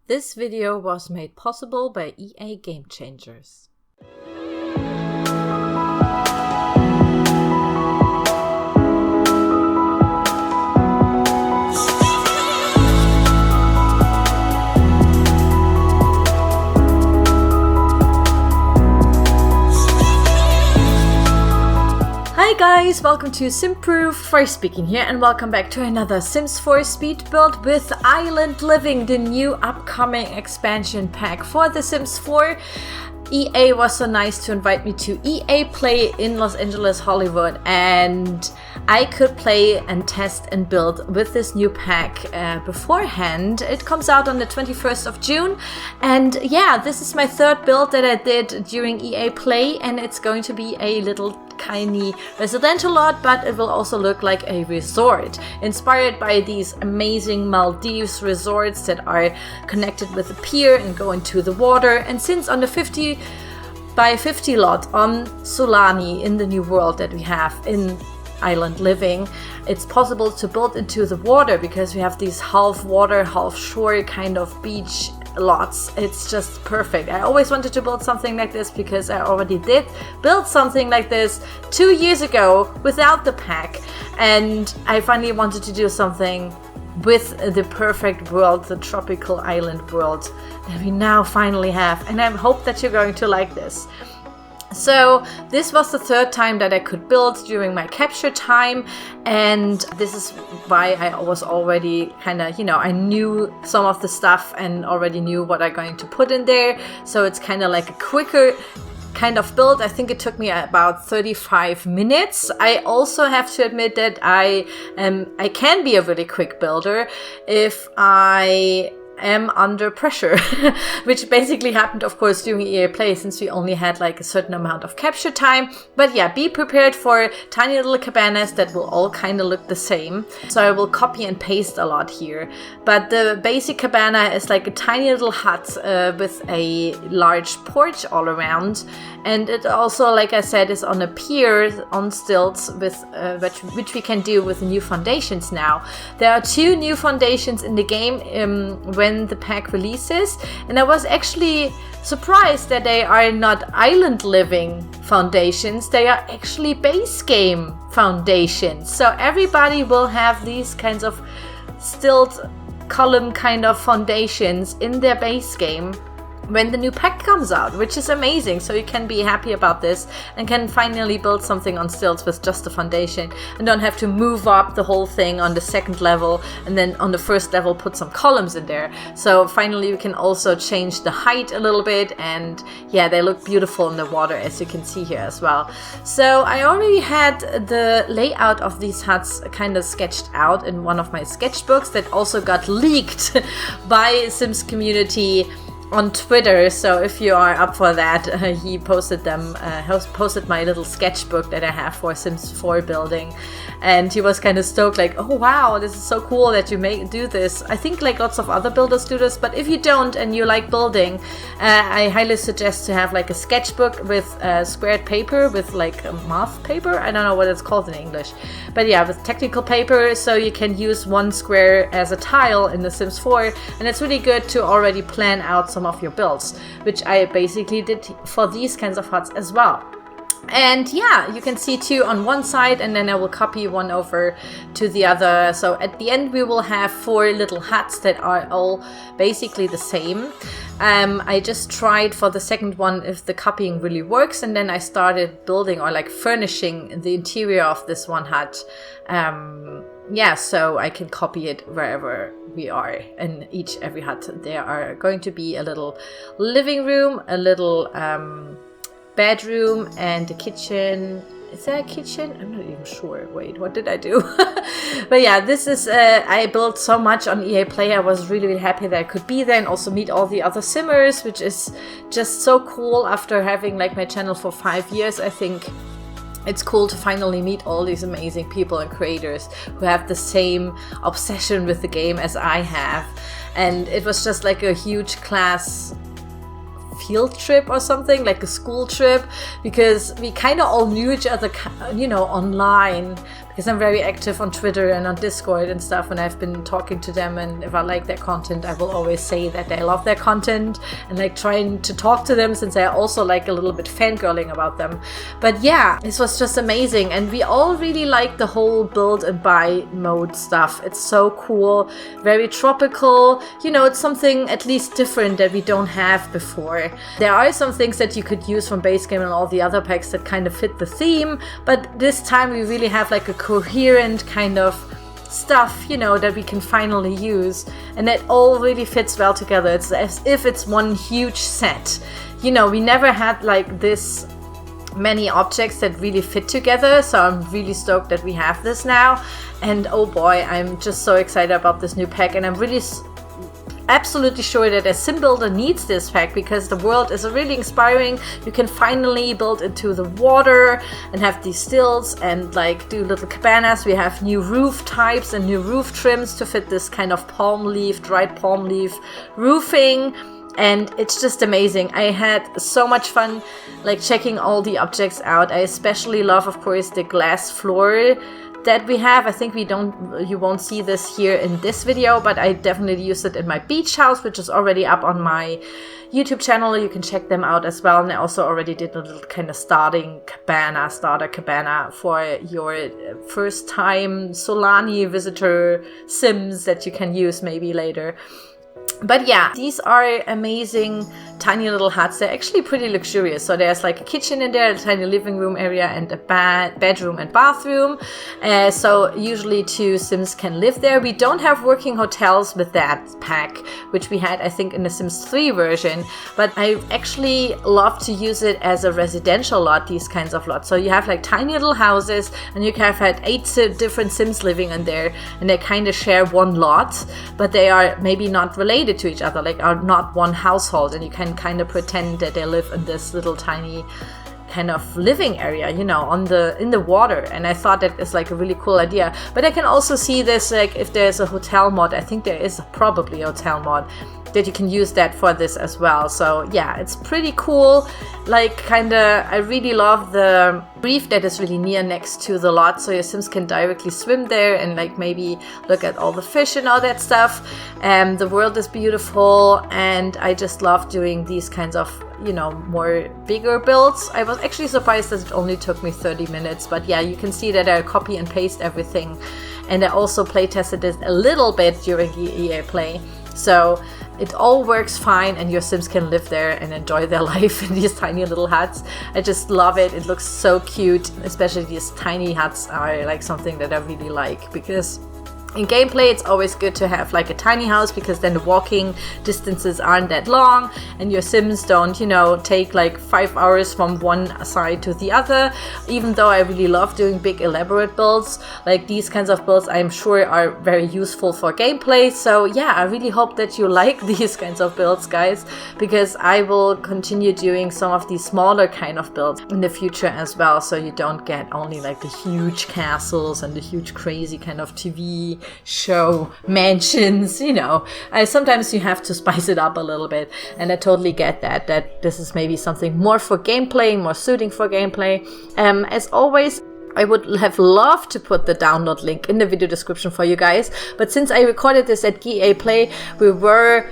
This video was made possible by EA Game Changers. Hi guys, welcome to Simproved, Fresh speaking here, and welcome back to another Sims 4 speed build with Island Living, the new upcoming expansion pack for The Sims 4. EA was so nice to invite me to EA Play in Los Angeles, Hollywood, and I could play and test and build with this new pack beforehand. It comes out on the 21st of June, and yeah, this is my third build that I did during EA Play, and it's going to be a little tiny residential lot, but it will also look like a resort inspired by these amazing Maldives resorts that are connected with a pier and go into the water. And since on the 50 by 50 lot on Solani in the new world that we have in Island Living, it's possible to build into the water because we have these half water, half shore kind of beach lots. It's just perfect. I always wanted to build something like this because I already did build something like this 2 years ago without the pack, and I finally wanted to do something with the perfect world, the tropical island world that we now finally have, and I hope that you're going to like this. So this was the third time that I could build during my capture time, and this is why I was already kind of, I knew some of the stuff and already knew what I'm going to put in there. So it's kind of like a quicker kind of build. I think it took me about 35 minutes. I also have to admit that I can be a really quick builder if I am under pressure, which basically happened, of course, during EA Play, since we only had like a certain amount of capture time. But yeah, be prepared for tiny little cabanas that will all kind of look the same. So I will copy and paste a lot here. But the basic cabana is like a tiny little hut with a large porch all around. And it also, like I said, is on a pier on stilts with which we can do with the new foundations now. There are 2 new foundations in the game when the pack releases, and I was actually surprised that they are not Island Living foundations. They are actually base game foundations. So everybody will have these kinds of stilt column kind of foundations in their base game when the new pack comes out, which is amazing. So you can be happy about this and can finally build something on stilts with just a foundation and don't have to move up the whole thing on the second level and then on the first level put some columns in there. So finally you can also change the height a little bit, and yeah, they look beautiful in the water, as you can see here as well. So I already had the layout of these huts kind of sketched out in one of my sketchbooks that also got leaked by Sims Community on Twitter. So if you are up for that, he posted posted my little sketchbook that I have for Sims 4 building, and he was kind of stoked, like, oh wow, this is so cool that you do this. I think like lots of other builders do this, but if you don't and you like building, I highly suggest to have like a sketchbook with squared paper with like a math paper. I don't know what it's called in English, but yeah, with technical paper, so you can use one square as a tile in The Sims 4, and it's really good to already plan out some of your builds, which I basically did for these kinds of huts as well. And yeah, you can see 2 on one side, and then I will copy one over to the other. So at the end we will have 4 little huts that are all basically the same. I just tried for the second one if the copying really works, and then I started building or like furnishing the interior of this one hut. Yeah, so I can copy it wherever we are. In every hut there are going to be a little living room, a little bedroom, and a kitchen. Is there a kitchen? I'm not even sure. Wait, what did I do? But yeah, this is, I built so much on EA Play. I was really, really happy that I could be there and also meet all the other Simmers, which is just so cool. After having like my channel for 5 years, I think it's cool to finally meet all these amazing people and creators who have the same obsession with the game as I have. And it was just like a huge class field trip or something, like a school trip, because we kind of all knew each other, online, because I'm very active on Twitter and on Discord and stuff, and I've been talking to them, and if I like their content, I will always say that I love their content and like trying to talk to them, since I also like a little bit fangirling about them. But yeah, this was just amazing, and we all really like the whole build and buy mode stuff. It's so cool, very tropical, you know, it's something at least different that we don't have before. There are some things that you could use from base game and all the other packs that kind of fit the theme, but this time we really have like a coherent kind of stuff, you know, that we can finally use, and it all really fits well together. It's as if it's one huge set. You know, we never had like this many objects that really fit together, so I'm really stoked that we have this now. And oh boy, I'm just so excited about this new pack, and I'm really absolutely sure that a sim builder needs this pack, because the world is really inspiring. You can finally build into the water and have these stills and like do little cabanas. We have new roof types and new roof trims to fit this kind of dried palm leaf roofing. And it's just amazing. I had so much fun like checking all the objects out. I especially love, of course, the glass floor that we have. I think you won't see this here in this video, but I definitely used it in my beach house, which is already up on my YouTube channel. You can check them out as well. And I also already did a little kind of starter cabana for your first time Solani visitor sims that you can use maybe later. But yeah, these are amazing tiny little huts. They're actually pretty luxurious. So there's like a kitchen in there, a tiny living room area, and a bedroom and bathroom. So usually 2 Sims can live there. We don't have working hotels with that pack, which we had, I think, in the Sims 3 version. But I actually love to use it as a residential lot, these kinds of lots. So you have like tiny little houses, and you can have had 8 different Sims living in there, and they kind of share one lot, but they are maybe not related to each other, like are not one household, and you can kind of pretend that they live in this little tiny kind of living area, you know, in the water. And I thought that is like a really cool idea. But I can also see this, like if there's a hotel mod, I think there is probably a hotel mod that you can use that for this as well. So yeah, it's pretty cool. Like kinda, I really love the reef that is really next to the lot, so your Sims can directly swim there and like maybe look at all the fish and all that stuff. The world is beautiful, and I just love doing these kinds of, you know, more bigger builds. I was actually surprised that it only took me 30 minutes, but yeah, you can see that I copy and paste everything. And I also play tested it a little bit during EA Play. So it all works fine, and your Sims can live there and enjoy their life in these tiny little huts. I just love it. It looks so cute, especially these tiny huts are like something that I really like, because in gameplay, it's always good to have like a tiny house, because then the walking distances aren't that long, and your Sims don't, you know, take like 5 hours from one side to the other. Even though I really love doing big elaborate builds, like these kinds of builds I'm sure are very useful for gameplay. So yeah, I really hope that you like these kinds of builds, guys, because I will continue doing some of these smaller kind of builds in the future as well, so you don't get only like the huge castles and the huge crazy kind of TV show mansions, you know. Sometimes you have to spice it up a little bit, and I totally get that this is maybe something more for gameplay, more suiting for gameplay. As always, I would have loved to put the download link in the video description for you guys, but since I recorded this at EA Play, we were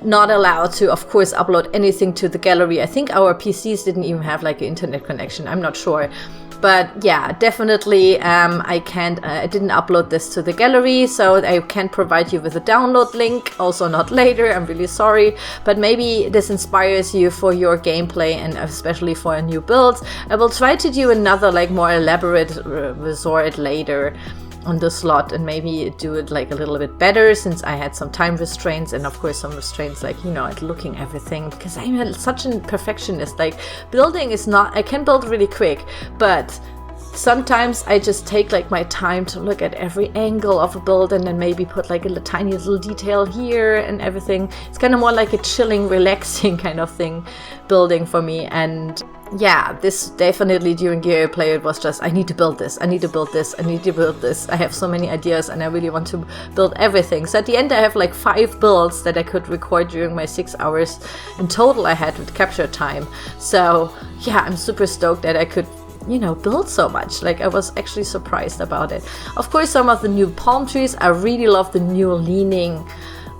not allowed to, of course, upload anything to the gallery. I think our PCs didn't even have like an internet connection, I'm not sure. But yeah, definitely I didn't upload this to the gallery, so I can't provide you with a download link, also not later, I'm really sorry. But maybe this inspires you for your gameplay, and especially for a new build. I will try to do another like more elaborate resort later on the slot, and maybe do it like a little bit better, since I had some time restraints, and of course some restraints like, you know, at looking everything, because I'm such a perfectionist. Like building is not, I can build really quick, but sometimes I just take like my time to look at every angle of a build, and then maybe put like a tiny little detail here and everything. It's kind of more like a chilling, relaxing kind of thing, building for me. And yeah, this definitely during gameplay it was just, I need to build this, I need to build this, I need to build this. I have so many ideas, and I really want to build everything. So at the end I have like 5 builds that I could record during my 6 hours in total I had with capture time. So yeah, I'm super stoked that I could build so much. Like, I was actually surprised about it. Of course, some of the new palm trees, I really love the new leaning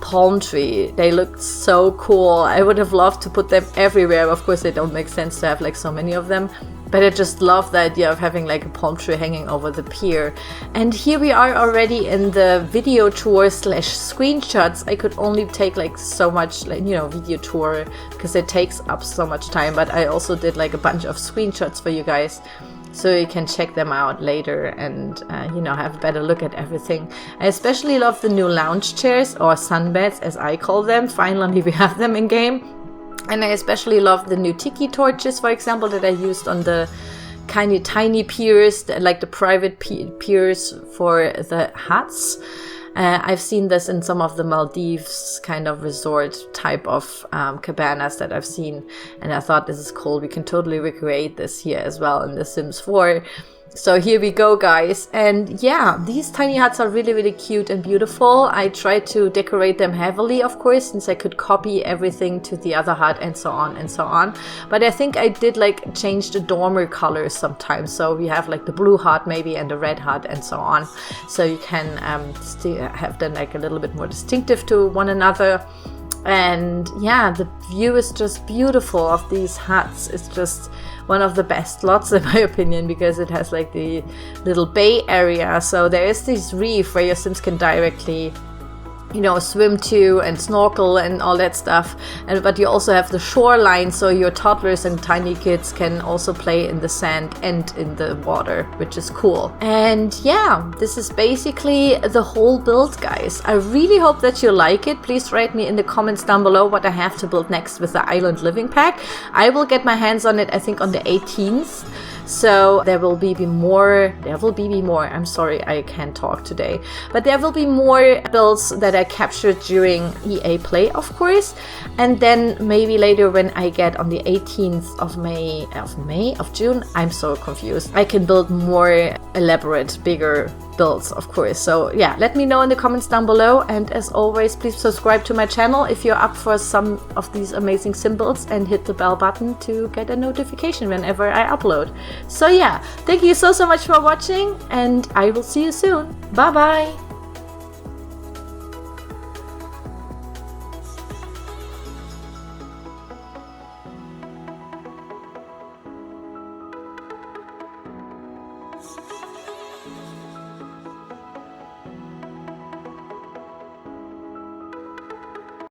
palm tree. They look so cool. I would have loved to put them everywhere. Of course, they don't make sense to have like so many of them, but I just love the idea of having like a palm tree hanging over the pier. And here we are already in the video tour / screenshots. I could only take like so much, like, video tour, because it takes up so much time, but I also did like a bunch of screenshots for you guys, so you can check them out later and, have a better look at everything. I especially love the new lounge chairs, or sunbeds as I call them. Finally, we have them in game. And I especially love the new tiki torches, for example, that I used on the kind of tiny piers, like the private piers for the huts. I've seen this in some of the Maldives kind of resort type of cabanas that I've seen, and I thought this is cool. We can totally recreate this here as well in The Sims 4. So here we go, guys. And yeah, these tiny huts are really, really cute and beautiful. I tried to decorate them heavily, of course, since I could copy everything to the other hut and so on and so on. But I think I did like change the dormer colors sometimes. So we have like the blue hut maybe and the red hut and so on. So you can have them like a little bit more distinctive to one another. And yeah, the view is just beautiful of these huts. It's just one of the best lots in my opinion, because it has like the little bay area. So there is this reef where your Sims can directly swim to and snorkel and all that stuff. But you also have the shoreline, so your toddlers and tiny kids can also play in the sand and in the water, which is cool. And yeah, this is basically the whole build, guys. I really hope that you like it. Please write me in the comments down below what I have to build next with the Island Living Pack. I will get my hands on it, I think, on the 18th. So there will be more. I'm sorry, I can't talk today. But there will be more builds that I captured during EA Play, of course. And then maybe later when I get on the 18th of June, I'm so confused. I can build more elaborate, bigger builds, of course. So yeah, let me know in the comments down below. And as always, please subscribe to my channel if you're up for some of these amazing sim builds, and hit the bell button to get a notification whenever I upload. So yeah, thank you so much for watching, and I will see you soon. Bye bye.